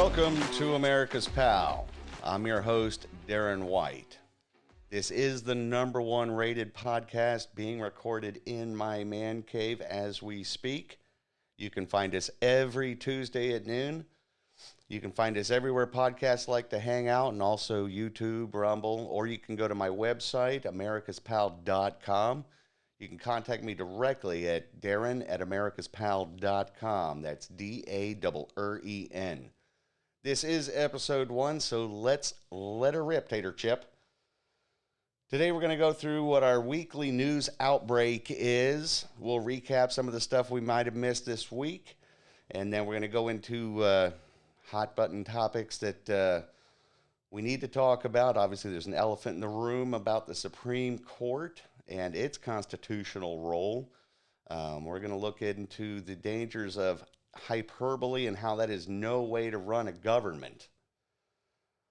Welcome to America's Pal. I'm your host, Darren White. This is the number one rated podcast being recorded in my man cave as we speak. You can find us every Tuesday at noon. You can find us everywhere podcasts like to hang out, and also YouTube, Rumble, or you can go to my website, americaspal.com. You can contact me directly at darren@americaspal.com. That's DARREN. This is episode 1, so let's let her rip, Tater Chip. Today we're going to go through what our weekly news outbreak is. We'll recap some of the stuff we might have missed this week, and then we're going to go into hot button topics that we need to talk about. Obviously, there's an elephant in the room about the Supreme Court and its constitutional role. We're going to look into the dangers of hyperbole and how that is no way to run a government.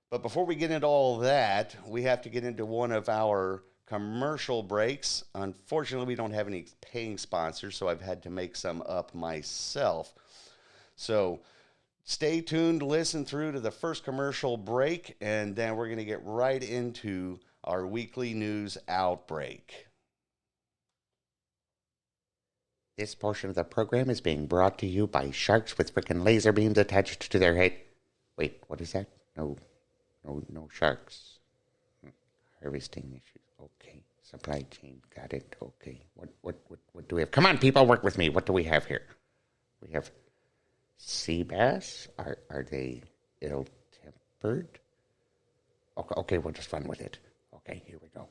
But before we get into all that, we have to get into one of our commercial breaks. Unfortunately, we don't have any paying sponsors, so I've had to make some up myself. So stay tuned, listen through to the first commercial break, and then we're going to get right into our weekly news outbreak. This portion of the program is being brought to you by sharks with frickin' laser beams attached to their head. Wait, what is that? No sharks. Harvesting issues. Okay. Supply chain. Got it. Okay. What do we have? Come on, people, work with me. What do we have here? We have sea bass. Are they ill-tempered? Okay, we'll just run with it. Okay, here we go.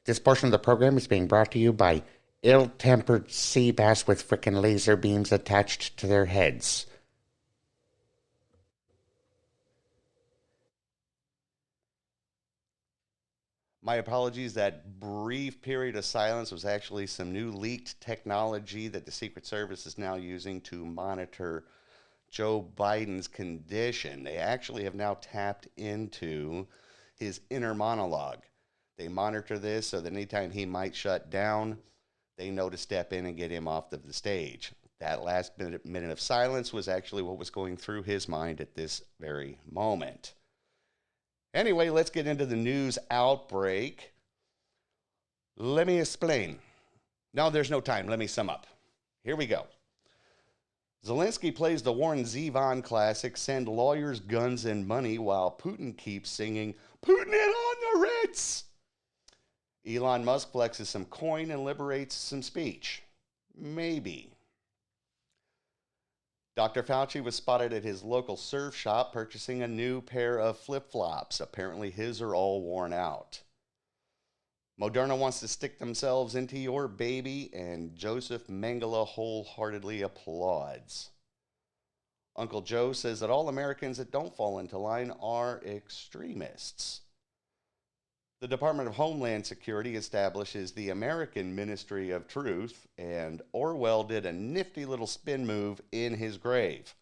This portion of the program is being brought to you by ill-tempered sea bass with frickin' laser beams attached to their heads. My apologies, that brief period of silence was actually some new leaked technology that the Secret Service is now using to monitor Joe Biden's condition. They actually have now tapped into his inner monologue. They monitor this so that anytime he might shut down, they know to step in and get him off of the stage. That last minute of silence was actually what was going through his mind at this very moment. Anyway, let's get into the news outbreak. Let me explain. No, there's no time. Let me sum up. Here we go. Zelensky plays the Warren Zevon classic, Send Lawyers, Guns, and Money, while Putin keeps singing, Putin it on the Ritz! Elon Musk flexes some coin and liberates some speech. Maybe. Dr. Fauci was spotted at his local surf shop purchasing a new pair of flip-flops. Apparently his are all worn out. Moderna wants to stick themselves into your baby, and Joseph Mengele wholeheartedly applauds. Uncle Joe says that all Americans that don't fall into line are extremists. The Department of Homeland Security establishes the American Ministry of Truth, and Orwell did a nifty little spin move in his grave.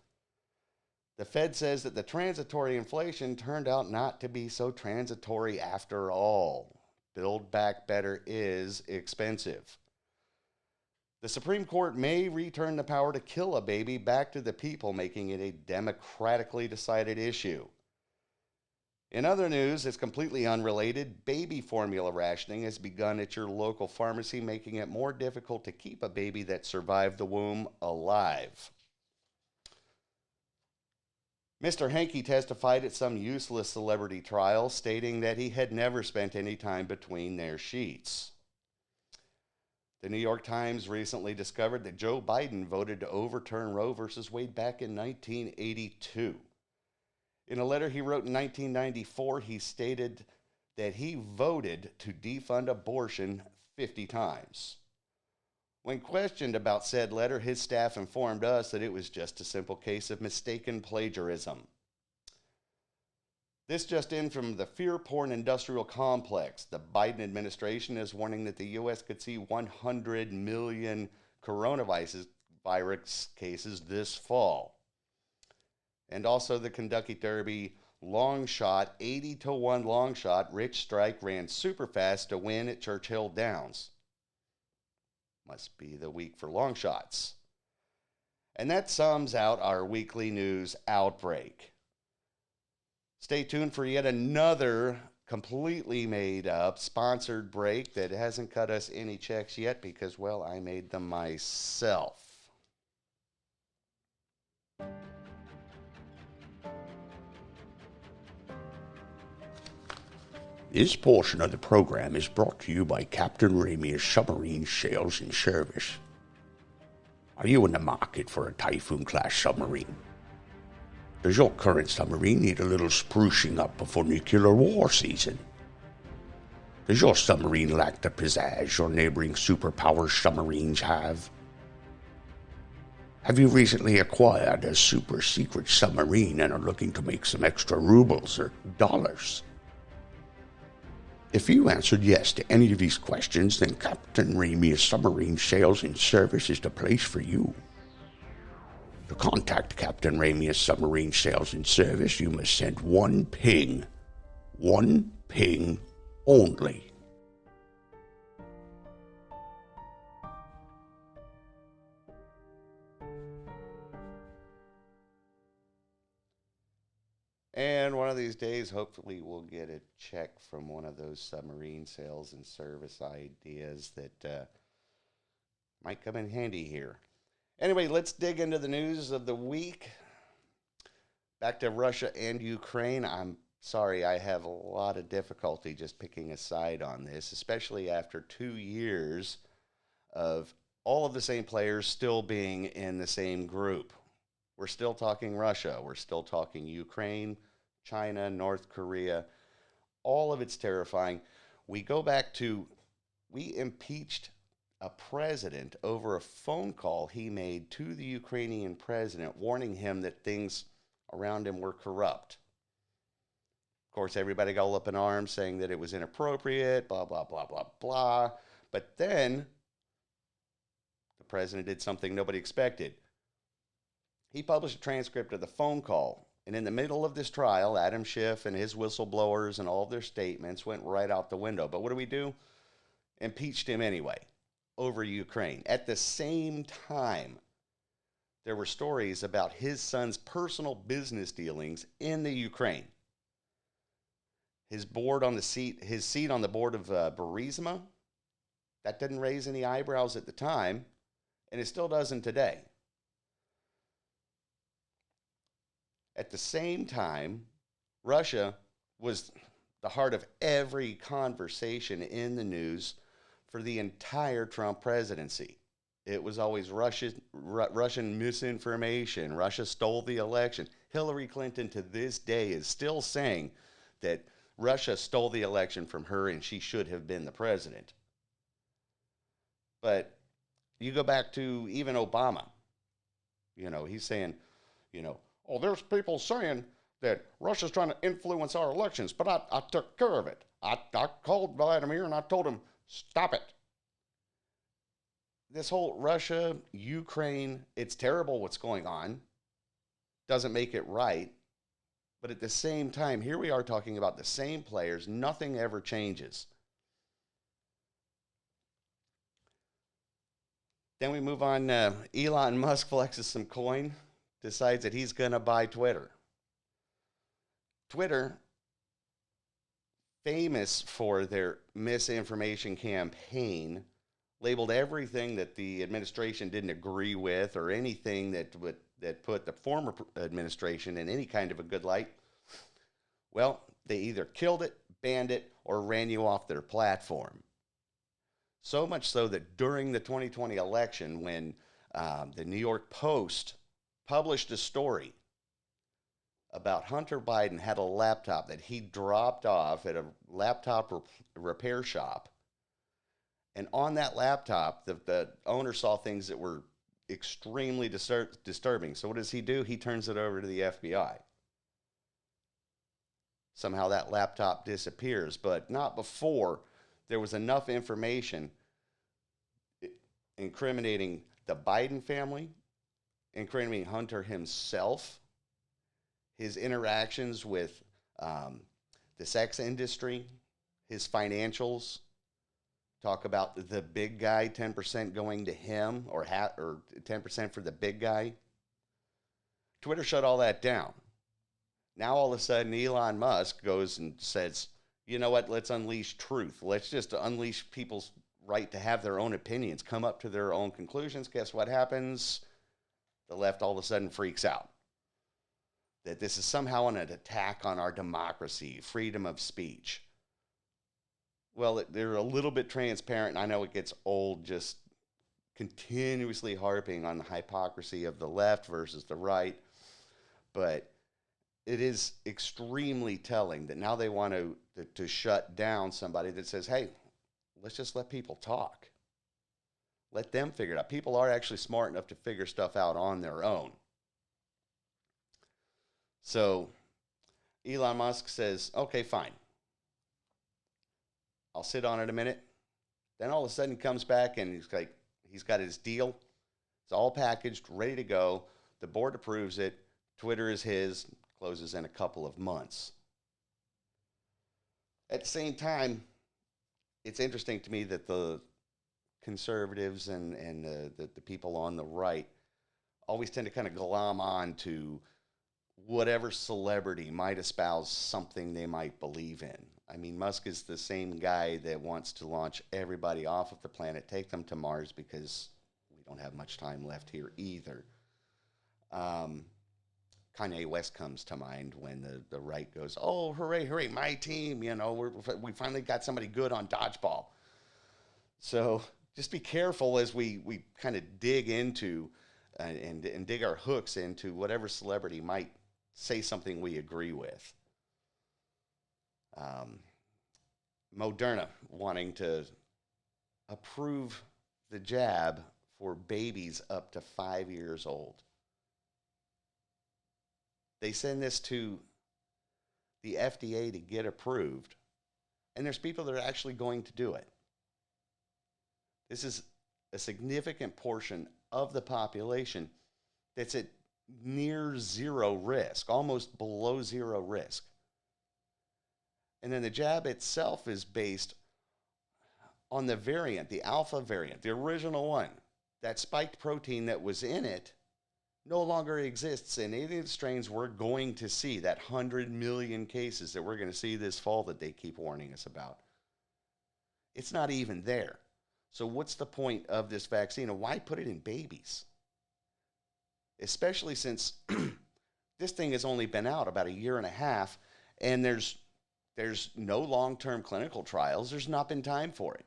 The Fed says that the transitory inflation turned out not to be so transitory after all. Build back better is expensive. The Supreme Court may return the power to kill a baby back to the people, making it a democratically decided issue. In other news, it's completely unrelated. Baby formula rationing has begun at your local pharmacy, making it more difficult to keep a baby that survived the womb alive. Mr. Hanke testified at some useless celebrity trial, stating that he had never spent any time between their sheets. The New York Times recently discovered that Joe Biden voted to overturn Roe v. Wade back in 1982. In a letter he wrote in 1994, he stated that he voted to defund abortion 50 times. When questioned about said letter, his staff informed us that it was just a simple case of mistaken plagiarism. This just in from the fear porn industrial complex. The Biden administration is warning that the U.S. could see 100 million coronavirus cases this fall. And also the Kentucky Derby long shot, 80-1 long shot, Rich Strike ran super fast to win at Churchill Downs. Must be the week for long shots. And that sums out our weekly news outbreak. Stay tuned for yet another completely made up sponsored break that hasn't cut us any checks yet because, well, I made them myself. This portion of the program is brought to you by Captain Ramia's Submarine Sales and Service. Are you in the market for a Typhoon-class submarine? Does your current submarine need a little sprucing up before nuclear war season? Does your submarine lack the pizzazz your neighboring superpower submarines have? Have you recently acquired a super secret submarine and are looking to make some extra rubles or dollars? If you answered yes to any of these questions, then Captain Ramia's Submarine Sales and Service is the place for you. To contact Captain Ramia's Submarine Sales and Service, you must send one ping. One ping only. And one of these days, hopefully, we'll get a check from one of those submarine sales and service ideas that might come in handy here. Anyway, let's dig into the news of the week. Back to Russia and Ukraine. I'm sorry, I have a lot of difficulty just picking a side on this, especially after 2 years of all of the same players still being in the same group. We're still talking Russia. We're still talking Ukraine, China, North Korea. All of it's terrifying. We go back to, we impeached a president over a phone call he made to the Ukrainian president, warning him that things around him were corrupt. Of course, everybody got all up in arms saying that it was inappropriate, blah, blah, blah, blah, blah. But then the president did something nobody expected. He published a transcript of the phone call, and in the middle of this trial, Adam Schiff and his whistleblowers and all of their statements went right out the window. But what do? Impeached him anyway over Ukraine. At the same time, there were stories about his son's personal business dealings in the Ukraine. His seat on the board of Burisma, that didn't raise any eyebrows at the time, and it still doesn't today. At the same time, Russia was the heart of every conversation in the news for the entire Trump presidency. It was always Russian misinformation. Russia stole the election. Hillary Clinton to this day is still saying that Russia stole the election from her and she should have been the president. But you go back to even Obama. He's saying, oh, there's people saying that Russia's trying to influence our elections, but I took care of it. I called Vladimir and I told him, stop it. This whole Russia, Ukraine, it's terrible what's going on. Doesn't make it right. But at the same time, here we are talking about the same players. Nothing ever changes. Then we move on. Elon Musk flexes some coin, decides that he's going to buy Twitter. Twitter, famous for their misinformation campaign, labeled everything that the administration didn't agree with or anything that put the former administration in any kind of a good light. Well, they either killed it, banned it, or ran you off their platform. So much so that during the 2020 election, when the New York Post published a story about Hunter Biden had a laptop that he dropped off at a laptop repair shop. And on that laptop, the owner saw things that were extremely disturbing. So what does he do? He turns it over to the FBI. Somehow that laptop disappears, but not before there was enough information incriminating the Biden family, incriminating Hunter himself, his interactions with the sex industry, his financials. Talk about the big guy, 10% going to him, or 10% for the big guy. Twitter shut all that down. Now all of a sudden Elon Musk goes and says, you know what, let's unleash truth. Let's just unleash people's right to have their own opinions, come up to their own conclusions. Guess what happens? The left all of a sudden freaks out. That this is somehow an attack on our democracy, freedom of speech. Well, they're a little bit transparent, and I know it gets old just continuously harping on the hypocrisy of the left versus the right, but it is extremely telling that now they want to shut down somebody that says, hey, let's just let people talk. Let them figure it out. People are actually smart enough to figure stuff out on their own. So Elon Musk says, okay, fine. I'll sit on it a minute. Then all of a sudden he comes back and he's like, he's got his deal. It's all packaged, ready to go. The board approves it. Twitter is his, closes in a couple of months. At the same time, it's interesting to me that the conservatives and the people on the right always tend to kind of glom on to whatever celebrity might espouse something they might believe in. I mean, Musk is the same guy that wants to launch everybody off of the planet, take them to Mars, because we don't have much time left here either. Kanye West comes to mind when the right goes, oh, hooray, hooray, my team, you know, we finally got somebody good on dodgeball. So just be careful as we kind of dig into and dig our hooks into whatever celebrity might say something we agree with. Moderna wanting to approve the jab for babies up to 5 years old. They send this to the FDA to get approved, and there's people that are actually going to do it. This is a significant portion of the population that's at near zero risk, almost below zero risk. And then the jab itself is based on the variant, the alpha variant, the original one. That spiked protein that was in it no longer exists in any of the strains we're going to see, that 100 million cases that we're going to see this fall that they keep warning us about. It's not even there. So what's the point of this vaccine, and why put it in babies? Especially since this thing has only been out about a year and a half, and there's no long-term clinical trials. There's not been time for it.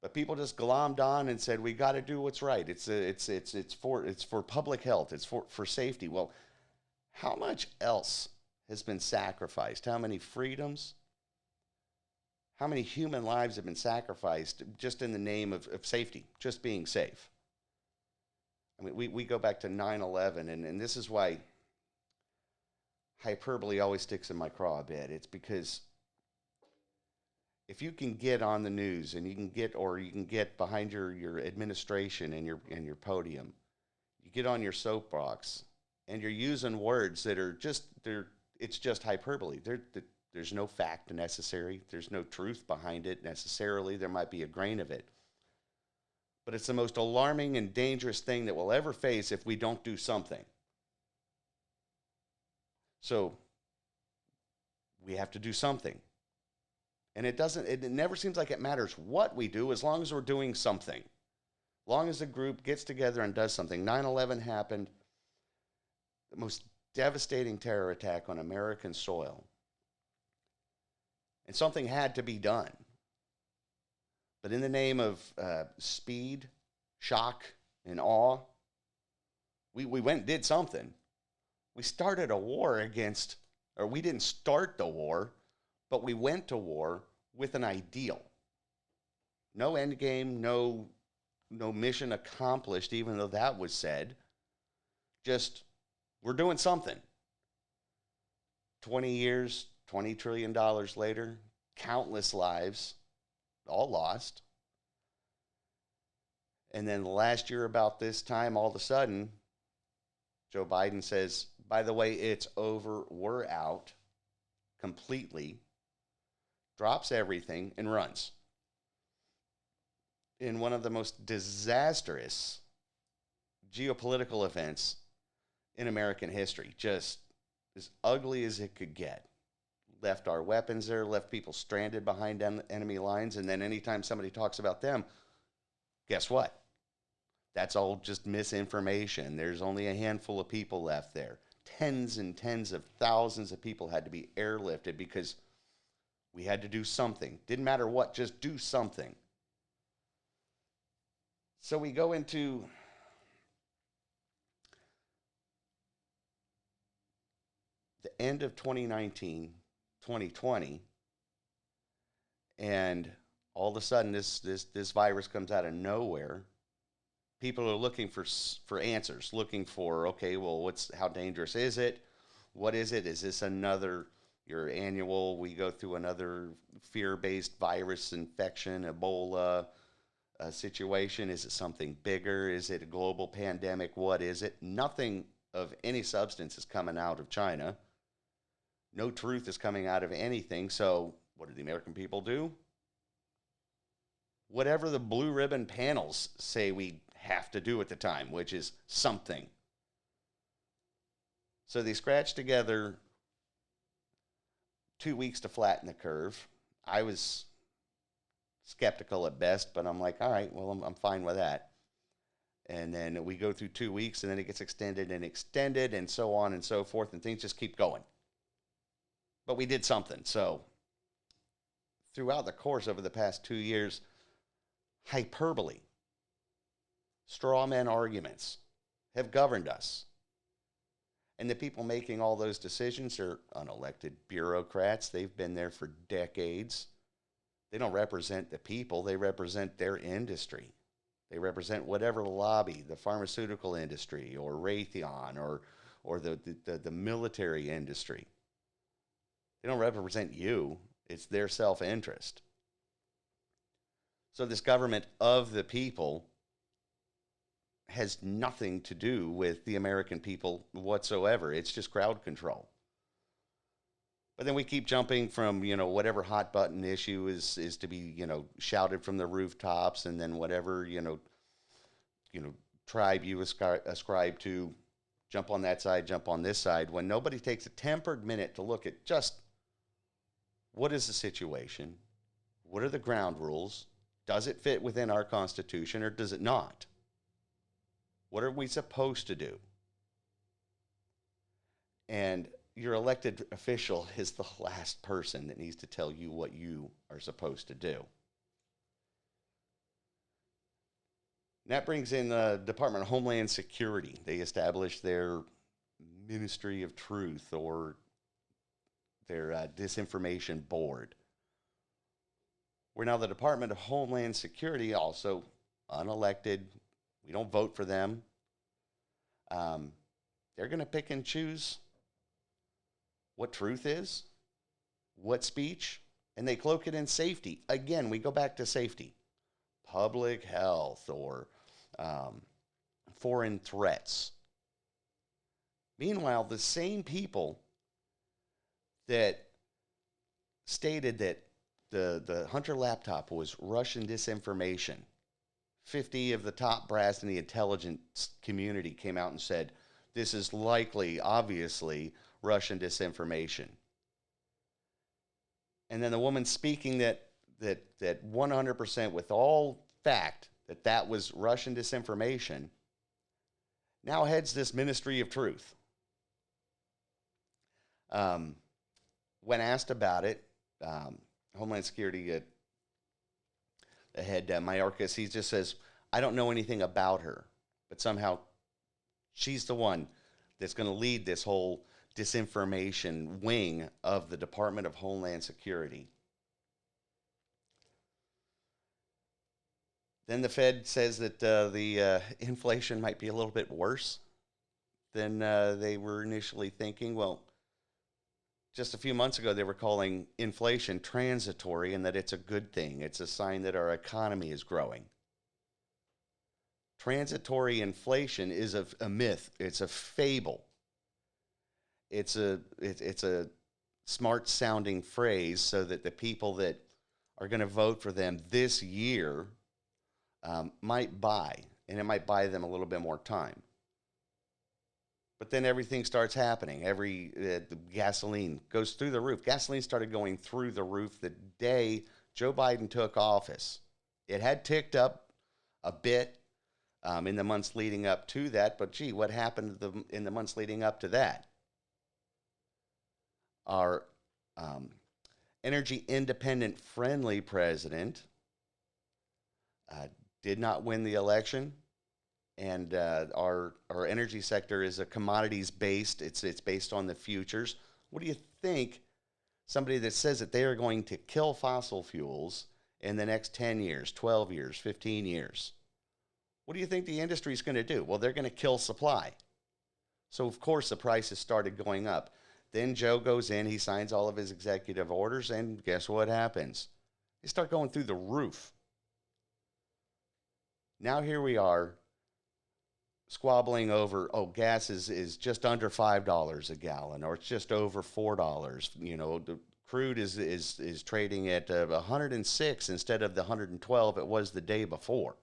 But people just glommed on and said, we got to do what's right. It's for public health. It's for safety. Well, how much else has been sacrificed? How many freedoms? How many human lives have been sacrificed just in the name of safety, just being safe? I mean, we go back to 9/11, and this is why hyperbole always sticks in my craw a bit. It's because if you can get on the news and you can get behind your administration and your podium, you get on your soapbox and you're using words that are it's just hyperbole. There's no fact necessary. There's no truth behind it necessarily. There might be a grain of it. But it's the most alarming and dangerous thing that we'll ever face if we don't do something. So we have to do something. And it never seems like it matters what we do as long as we're doing something. As long as the group gets together and does something. 9/11 happened, the most devastating terror attack on American soil. And something had to be done. But in the name of speed, shock, and awe, we went and did something. We started a war against, or we didn't start the war, but we went to war with an ideal. No end game, no mission accomplished, even though that was said. Just, we're doing something. 20 years, $20 trillion later, countless lives, all lost. And then last year about this time, all of a sudden, Joe Biden says, by the way, it's over, we're out completely, drops everything, and runs. In one of the most disastrous geopolitical events in American history. Just as ugly as it could get. Left our weapons there, left people stranded behind enemy lines, and then anytime somebody talks about them, guess what? That's all just misinformation. There's only a handful of people left there. Tens and tens of thousands of people had to be airlifted because we had to do something. Didn't matter what, just do something. So we go into the end of 2019, 2020, and all of a sudden this virus comes out of nowhere. People are looking for answers, looking for, okay, well, how dangerous is it? What is it? Is this another, your annual, we go through another fear-based virus infection, Ebola situation? Is it something bigger? Is it a global pandemic? What is it? Nothing of any substance is coming out of China. No truth is coming out of anything. So what do the American people do? Whatever the blue ribbon panels say we have to do at the time, which is something. So they scratched together 2 weeks to flatten the curve. I was skeptical at best, but I'm like, all right, well, I'm fine with that. And then we go through 2 weeks, and then it gets extended, and so on and so forth, and things just keep going. But we did something. So throughout the course over the past 2 years, hyperbole, straw man arguments have governed us. And the people making all those decisions are unelected bureaucrats. They've been there for decades. They don't represent the people. They represent their industry. They represent whatever lobby, the pharmaceutical industry or Raytheon or the military industry. They don't represent you. It's their self-interest. So this government of the people has nothing to do with the American people whatsoever. It's just crowd control. But then we keep jumping from, whatever hot button issue is to be, shouted from the rooftops, and then whatever, tribe you ascribe to, jump on that side, jump on this side, when nobody takes a tempered minute to look at just what is the situation? What are the ground rules? Does it fit within our Constitution or does it not? What are we supposed to do? And your elected official is the last person that needs to tell you what you are supposed to do. And that brings in the Department of Homeland Security. They established their Ministry of Truth, or their Disinformation Board. Where now the Department of Homeland Security, also unelected, we don't vote for them. They're going to pick and choose what truth is, what speech, and they cloak it in safety. Again, we go back to safety. Public health or foreign threats. Meanwhile, the same people that stated that the Hunter laptop was Russian disinformation, 50 of the top brass in the intelligence community came out and said, this is likely, obviously, Russian disinformation. And then the woman speaking that 100% with all fact that was Russian disinformation now heads this Ministry of Truth. When asked about it, Homeland Security head Mayorkas, he just says, I don't know anything about her, but somehow she's the one that's going to lead this whole disinformation wing of the Department of Homeland Security. Then the Fed says that the inflation might be a little bit worse than they were initially thinking. Well, just a few months ago, they were calling inflation transitory and that it's a good thing. It's a sign that our economy is growing. Transitory inflation is a myth. It's a fable. It's a smart-sounding phrase so that the people that are going to vote for them this year might buy, and it might buy them a little bit more time. But then everything starts happening. The gasoline goes through the roof. Gasoline started going through the roof the day Joe Biden took office. It had ticked up a bit in the months leading up to that, but gee, what happened in the months leading up to that? Our energy independent friendly president did not win the election, and our energy sector is a commodities based. It's based on the futures. What do you think? Somebody that says that they are going to kill fossil fuels in the next 10 years, 12 years, 15 years. What do you think the industry is going to do? Well, they're going to kill supply. So, of course, the prices started going up. Then Joe goes in, he signs all of his executive orders, and guess what happens? They start going through the roof. Now here we are squabbling over, gas is just under $5 a gallon, or it's just over $4. The crude is trading at 106 instead of the 112 it was the day before.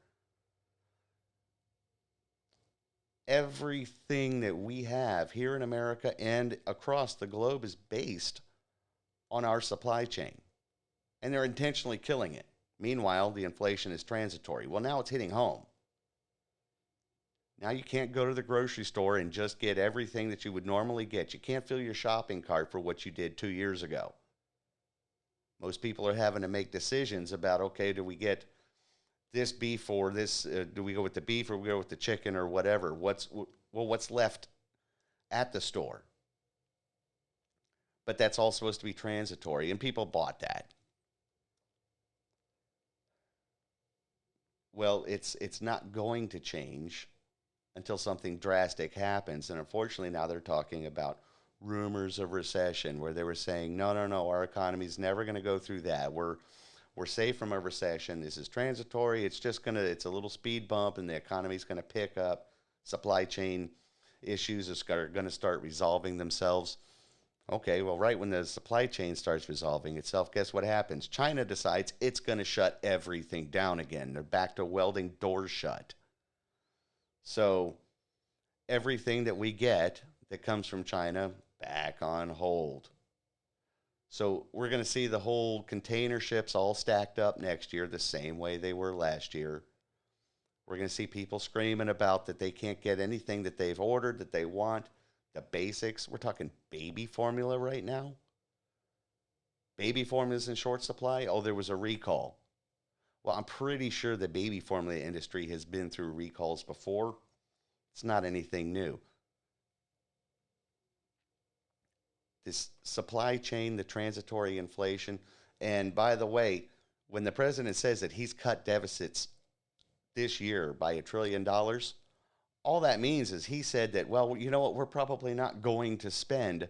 Everything that we have here in America and across the globe is based on our supply chain. And they're intentionally killing it. Meanwhile, the inflation is transitory. Well, now it's hitting home. Now you can't go to the grocery store and just get everything that you would normally get. You can't fill your shopping cart for what you did 2 years ago. Most people are having to make decisions about, okay, do we get this beef or this, do we go with the beef or we go with the chicken or whatever? What's left at the store? But that's all supposed to be transitory, and people bought that. Well, it's not going to change until something drastic happens. And unfortunately, now they're talking about rumors of recession, where they were saying, no, our economy's never going to go through that. We're safe from a recession. This is transitory. It's a little speed bump, and the economy's going to pick up. Supply chain issues are going to start resolving themselves. Okay, well, right when the supply chain starts resolving itself, guess what happens? China decides it's going to shut everything down again. They're back to welding doors shut. So everything that we get that comes from China, back on hold. So we're going to see the whole container ships all stacked up next year the same way they were last year. We're going to see people screaming about that they can't get anything that they've ordered, that they want. The basics. We're talking baby formula right now. Baby formula is in short supply. Oh, there was a recall. Well, I'm pretty sure the baby formula industry has been through recalls before. It's not anything new. This supply chain, the transitory inflation. And by the way, when the president says that he's cut deficits this year by $1 trillion, all that means is he said that, well, you know what, we're probably not going to spend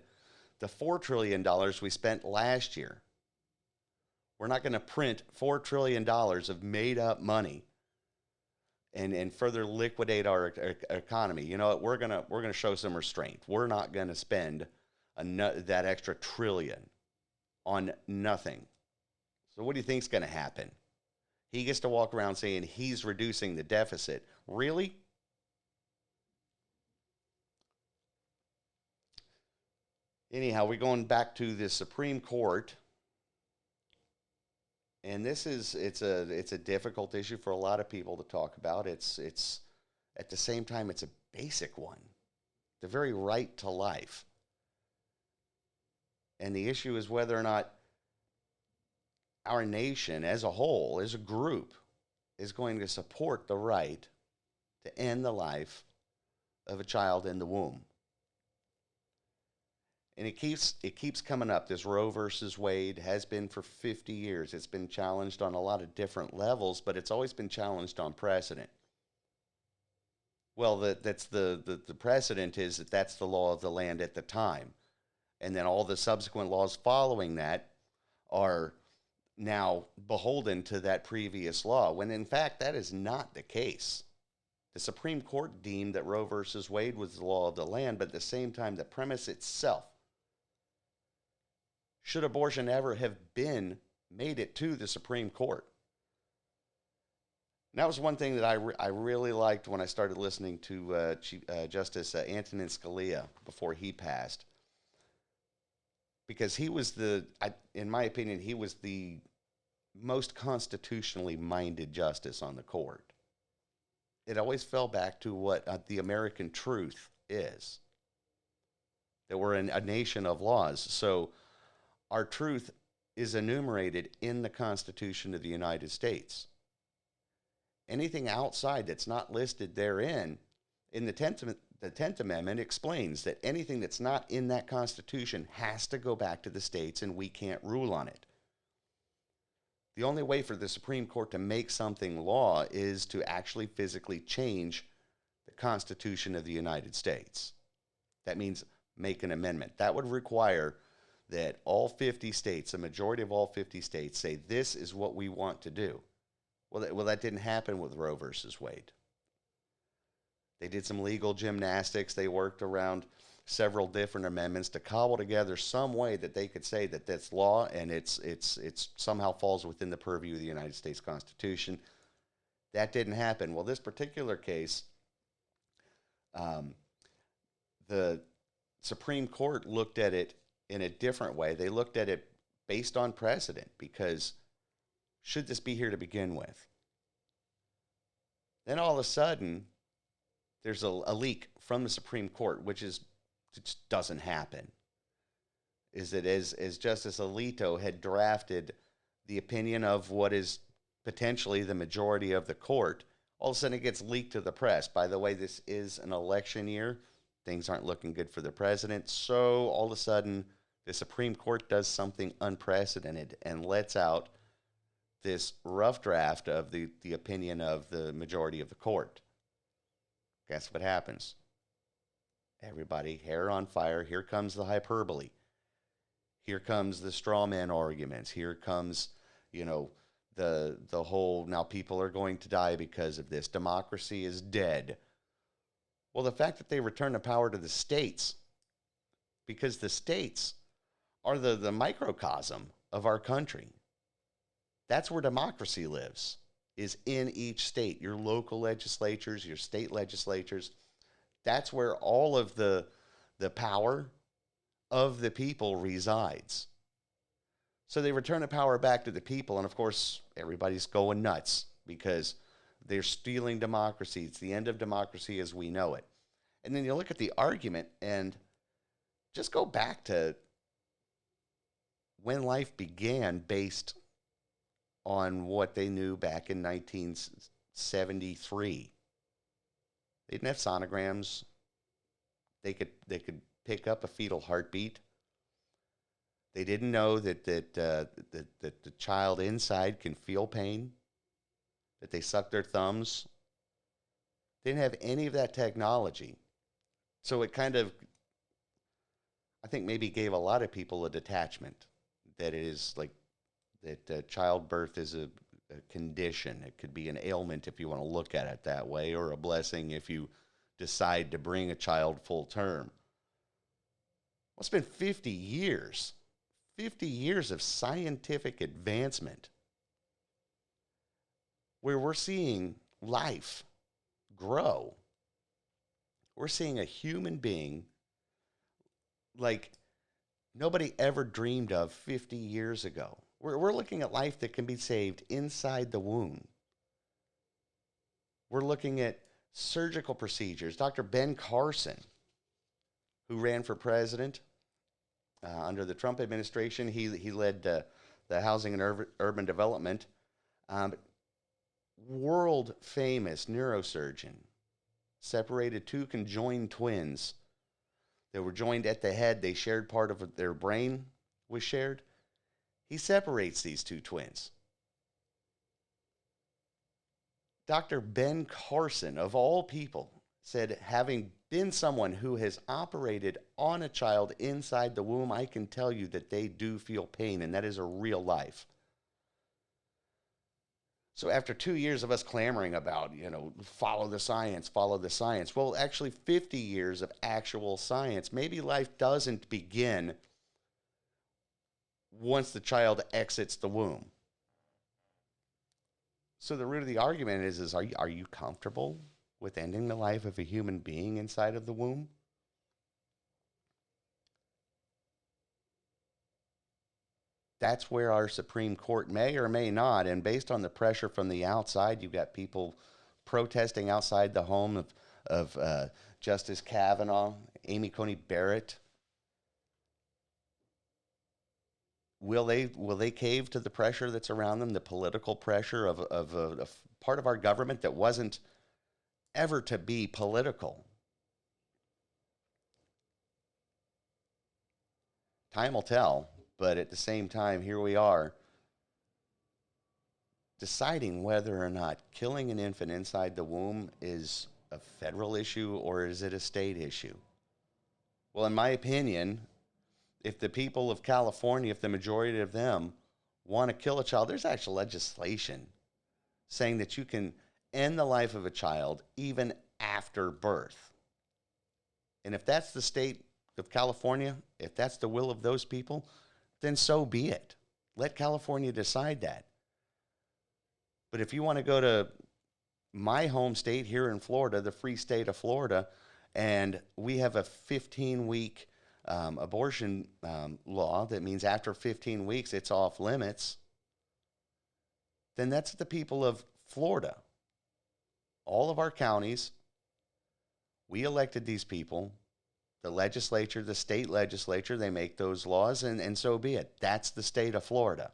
the $4 trillion we spent last year. We're not going to print $4 trillion of made up money and further liquidate our economy. You know what, we're going to show some restraint. We're not going to spend that extra trillion on nothing. So what do you think is going to happen? He gets to walk around saying he's reducing the deficit. Really? Anyhow, we're going back to the Supreme Court, and it's a difficult issue for a lot of people to talk about. It's at the same time it's a basic one, the very right to life. And the issue is whether or not our nation as a whole, as a group, is going to support the right to end the life of a child in the womb. And it keeps coming up. This Roe versus Wade has been for 50 years. It's been challenged on a lot of different levels, but it's always been challenged on precedent. Well, that's the precedent is that that's the law of the land at the time. And then all the subsequent laws following that are now beholden to that previous law, when in fact that is not the case. The Supreme Court deemed that Roe versus Wade was the law of the land, but at the same time, the premise itself, should abortion ever have been, made it to the Supreme Court? And that was one thing that I really liked when I started listening to Justice Antonin Scalia before he passed, because he was in my opinion, he was the most constitutionally minded justice on the court. It always fell back to what the American truth is, that we're a nation of laws. So our truth is enumerated in the Constitution of the United States. Anything outside that's not listed therein, in the 10th Amendment explains that anything that's not in that Constitution has to go back to the states, and we can't rule on it. The only way for the Supreme Court to make something law is to actually physically change the Constitution of the United States. That means make an amendment. That would require that all 50 states, a majority of all 50 states, say this is what we want to do. Well, that didn't happen with Roe versus Wade. They did some legal gymnastics. They worked around several different amendments to cobble together some way that they could say that that's law, and it's somehow falls within the purview of the United States Constitution. That didn't happen. Well, this particular case, the Supreme Court looked at it in a different way. They looked at it based on precedent, because should this be here to begin with? Then all of a sudden, there's a leak from the Supreme Court, which just doesn't happen. Is that as Justice Alito had drafted the opinion of what is potentially the majority of the court, all of a sudden it gets leaked to the press. By the way, this is an election year. Things aren't looking good for the president. So all of a sudden, the Supreme Court does something unprecedented and lets out this rough draft of the opinion of the majority of the court. Guess what happens? Everybody, hair on fire. Here comes the hyperbole. Here comes the straw man arguments. Here comes, the whole, now people are going to die because of this. Democracy is dead. Well, the fact that they return the power to the states, because the states are the microcosm of our country. That's where democracy lives, is in each state. Your local legislatures, your state legislatures. That's where all of the power of the people resides. So they return the power back to the people, and of course, everybody's going nuts because they're stealing democracy. It's the end of democracy as we know it. And then you look at the argument and just go back to when life began based on what they knew back in 1973. They didn't have sonograms. They could pick up a fetal heartbeat. They didn't know that the child inside can feel pain, that they suck their thumbs. They didn't have any of that technology. So it kind of, I think, maybe gave a lot of people a detachment, that it is like that childbirth is a condition. It could be an ailment if you want to look at it that way, or a blessing if you decide to bring a child full term. Well, it's been 50 years of scientific advancement where we're seeing life grow. We're seeing a human being like nobody ever dreamed of 50 years ago. We're looking at life that can be saved inside the womb. We're looking at surgical procedures. Dr. Ben Carson, who ran for president under the Trump administration, he led the Housing and Urban Development. World famous neurosurgeon, separated two conjoined twins that were joined at the head. They shared part of their brain was shared. He separates these two twins. Dr. Ben Carson, of all people, said, having been someone who has operated on a child inside the womb, I can tell you that they do feel pain, and that is a real life. So after 2 years of us clamoring about, follow the science, well, actually 50 years of actual science, maybe life doesn't begin once the child exits the womb. So the root of the argument is are you comfortable with ending the life of a human being inside of the womb? That's where our Supreme Court may or may not, and based on the pressure from the outside, you've got people protesting outside the home of Justice Kavanaugh, Amy Coney Barrett. Will they cave to the pressure that's around them, the political pressure of a part of our government that wasn't ever to be political? Time will tell, but at the same time, here we are deciding whether or not killing an infant inside the womb is a federal issue or is it a state issue. Well, in my opinion, if the people of California, if the majority of them want to kill a child, there's actual legislation saying that you can end the life of a child even after birth. And if that's the state of California, if that's the will of those people, then so be it. Let California decide that. But if you want to go to my home state here in Florida, the free state of Florida, and we have a 15-week abortion law that means after 15 weeks it's off limits, then that's the people of Florida. All of our counties, we elected these people. The legislature, the state legislature, they make those laws, and so be it. That's the state of Florida.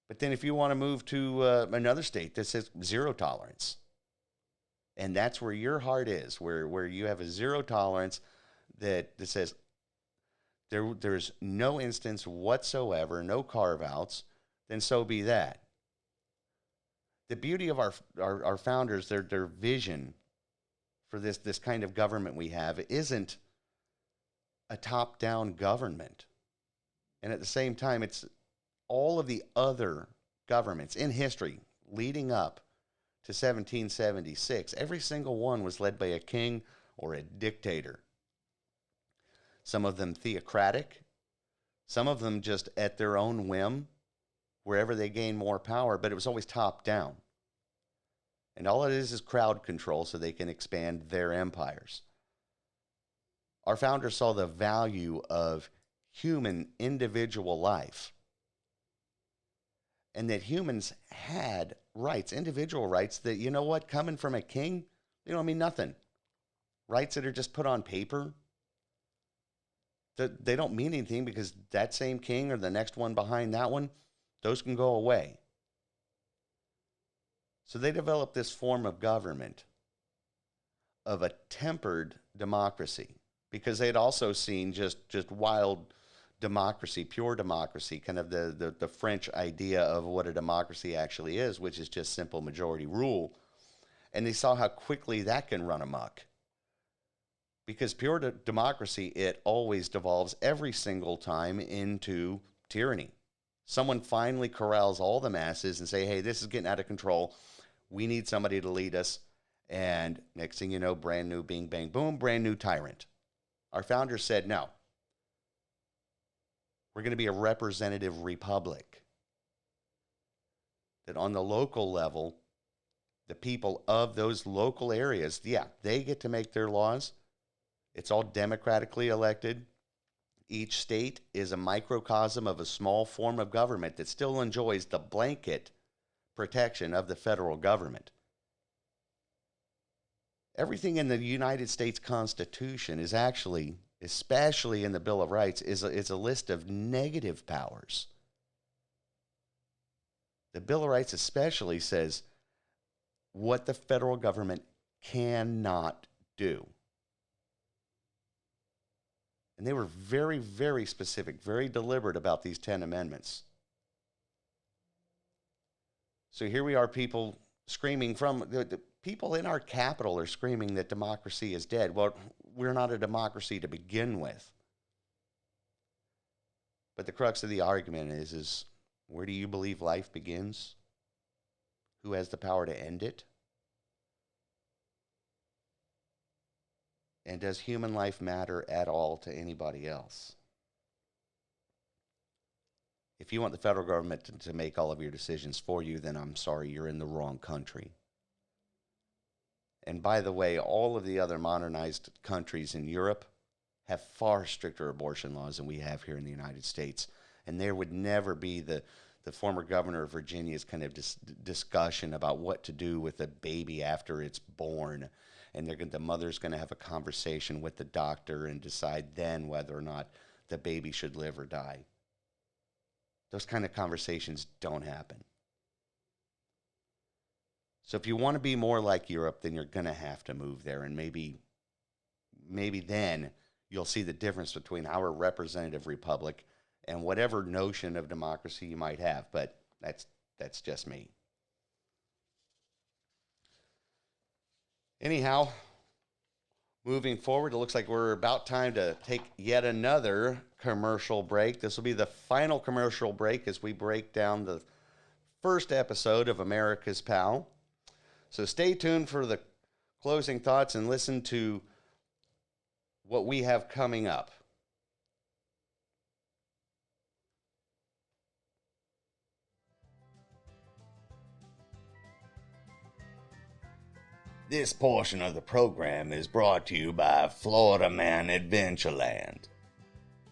But then if you want to move to another state that says zero tolerance, and that's where your heart is, where you have a zero tolerance that says there's no instance whatsoever, no carve-outs, then so be that. The beauty of our founders, their vision for this kind of government we have isn't a top-down government. And at the same time, it's all of the other governments in history leading up to 1776. Every single one was led by a king or a dictator. Some of them theocratic, some of them just at their own whim, wherever they gain more power, but it was always top down. And all it is crowd control so they can expand their empires. Our founders saw the value of human individual life, and that humans had rights, individual rights that, you know what, coming from a king, they don't mean nothing. Rights that are just put on paper, that they don't mean anything because that same king or the next one behind that one, those can go away. So they developed this form of government of a tempered democracy because they had also seen just wild democracy, pure democracy, kind of the French idea of what a democracy actually is, which is just simple majority rule. And they saw how quickly that can run amok. Because pure democracy, it always devolves every single time into tyranny. Someone finally corrals all the masses and say, hey, this is getting out of control. We need somebody to lead us. And next thing you know, brand new bing, bang, boom, brand new tyrant. Our founders said, no. We're going to be a representative republic. That on the local level, the people of those local areas, yeah, they get to make their laws. It's all democratically elected. Each state is a microcosm of a small form of government that still enjoys the blanket protection of the federal government. Everything in the United States Constitution is actually, especially in the Bill of Rights, is a list of negative powers. The Bill of Rights especially says what the federal government cannot do. And they were very, very specific, very deliberate about these 10 amendments. So here we are, people screaming from, the people in our capital are screaming that democracy is dead. Well, we're not a democracy to begin with. But the crux of the argument is where do you believe life begins? Who has the power to end it? And does human life matter at all to anybody else? If you want the federal government to make all of your decisions for you, then I'm sorry, you're in the wrong country. And by the way, all of the other modernized countries in Europe have far stricter abortion laws than we have here in the United States. And there would never be the former governor of Virginia's kind of discussion about what to do with a baby after it's born. And the mother's going to have a conversation with the doctor and decide then whether or not the baby should live or die. Those kind of conversations don't happen. So if you want to be more like Europe, then you're going to have to move there. And maybe then you'll see the difference between our representative republic and whatever notion of democracy you might have. But that's just me. Anyhow, moving forward, it looks like we're about time to take yet another commercial break. This will be the final commercial break as we break down the first episode of America's Pal. So stay tuned for the closing thoughts and listen to what we have coming up. This portion of the program is brought to you by Florida Man Adventureland.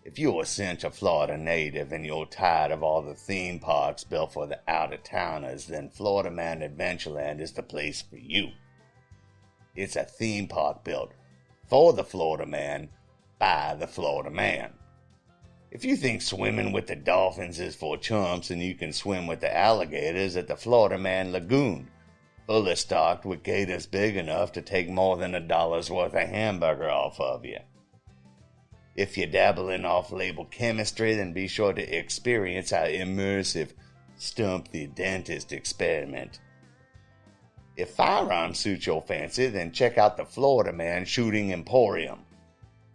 If you're a Central Florida native and you're tired of all the theme parks built for the out-of-towners, then Florida Man Adventureland is the place for you. It's a theme park built for the Florida man, by the Florida man. If you think swimming with the dolphins is for chumps, and you can swim with the alligators at the Florida Man Lagoon, fully stocked with gators big enough to take more than $1 worth of hamburger off of you. If you dabble in off-label chemistry, then be sure to experience our immersive Stump the Dentist experiment. If firearms suit your fancy, then check out the Florida Man Shooting Emporium.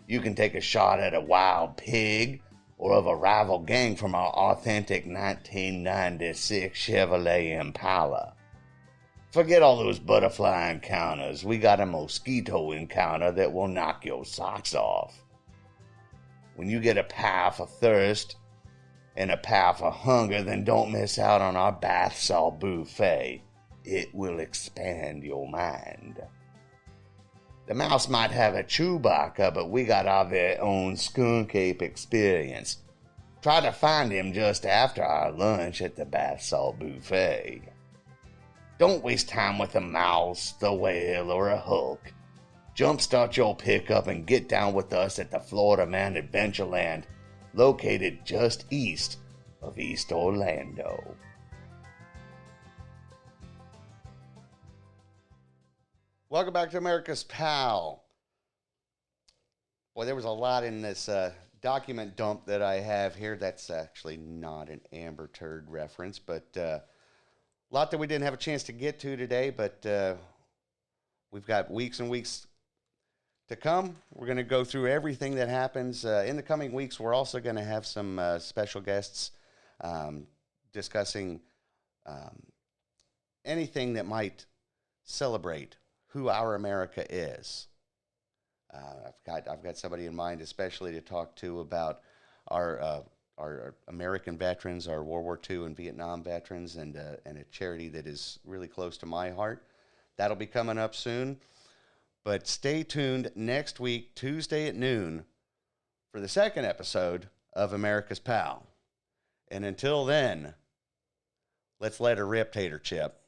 You can take a shot at a wild pig or of a rival gang from our authentic 1996 Chevrolet Impala. Forget all those butterfly encounters. We got a mosquito encounter that will knock your socks off. When you get a path for thirst and a path for hunger, then don't miss out on our bath salt buffet. It will expand your mind. The mouse might have a Chewbacca, but we got our very own skunk ape experience. Try to find him just after our lunch at the bath salt buffet. Don't waste time with a mouse, the whale, or a Hulk. Jumpstart your pickup and get down with us at the Florida Man Adventureland, located just east of East Orlando. Welcome back to America's Pal. Boy, there was a lot in this document dump that I have here. That's actually not an Amber Turd reference, but a lot that we didn't have a chance to get to today, but we've got weeks and weeks to come. We're going to go through everything that happens. In the coming weeks, we're also going to have some special guests discussing anything that might celebrate who our America is. I've got somebody in mind, especially to talk to about our American veterans, our World War II and Vietnam veterans, and a charity that is really close to my heart. That'll be coming up soon. But stay tuned next week, Tuesday at noon, for the second episode of America's Pal. And until then, let's let her rip, Tater Chip.